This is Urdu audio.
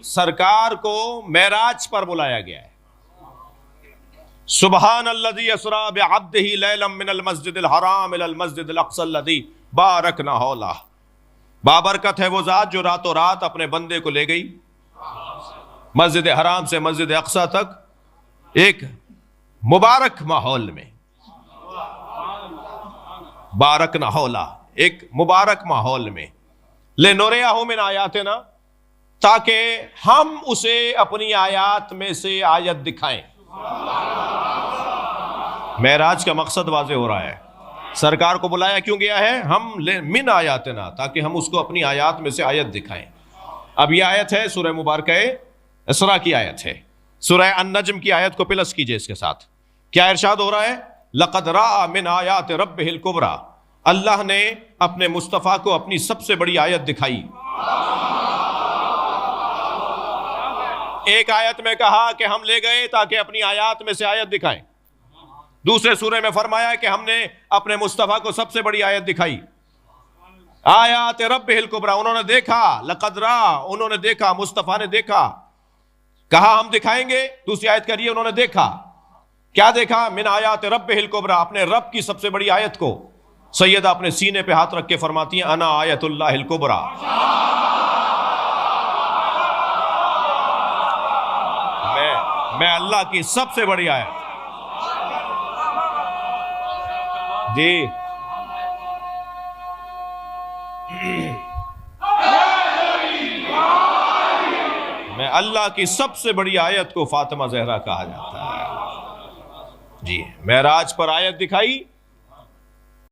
سرکار کو معراج پر بلایا گیا ہے. سبحان الذی اسریٰ بعبدہ لیلا من المسجد الحرام الی المسجد الاقصی الذی بارکنا حولہ. بابرکت ہے وہ ذات جو راتوں رات اپنے بندے کو لے گئی مسجد حرام سے مسجد اقصی تک ایک مبارک ماحول میں. بارکنا حولہ، ایک مبارک ماحول میں. لنریہ من آیاتنا، تاکہ ہم اسے اپنی آیات میں سے آیت دکھائیں. معراج کا مقصد واضح ہو رہا ہے. سرکار کو بلایا کیوں گیا ہے؟ ہم من آیاتنا، تاکہ ہم اس کو اپنی آیات میں سے آیت دکھائیں. اب یہ آیت ہے سورہ مبارکہ اسراء کی آیت ہے. سورہ النجم کی آیت کو پلس کیجئے اس کے ساتھ. کیا ارشاد ہو رہا ہے؟ لقد رأى من آیات ربہ الکبریٰ. اللہ نے اپنے مصطفیٰ کو اپنی سب سے بڑی آیت دکھائی. ایک آیت میں کہا کہ ہم لے گئے تاکہ اپنی آیات میں سے آیت دکھائیں. دوسرے سورے میں فرمایا کہ ہم نے اپنے مصطفیٰ کو سب سے بڑی آیت دکھائی. آیات ربہ الکبریٰ، انہوں نے دیکھا. لقد رأى، انہوں نے دیکھا، مصطفیٰ نے دیکھا. کہا ہم دکھائیں گے. دوسری آیت کریے انہوں نے دیکھا. کیا دیکھا؟ من آیات ربہ الکبریٰ، اپنے رب کی سب سے بڑی آیت کو. سیدہ اپنے سینے پہ ہاتھ رکھ کے فرماتی ہیں انا آیت اللہ الکبریٰ. میں اللہ کی سب سے بڑی آیت. جی میں اللہ کی سب سے بڑی آیت کو فاطمہ زہرا کہا جاتا ہے. جی معراج پر آیت دکھائی.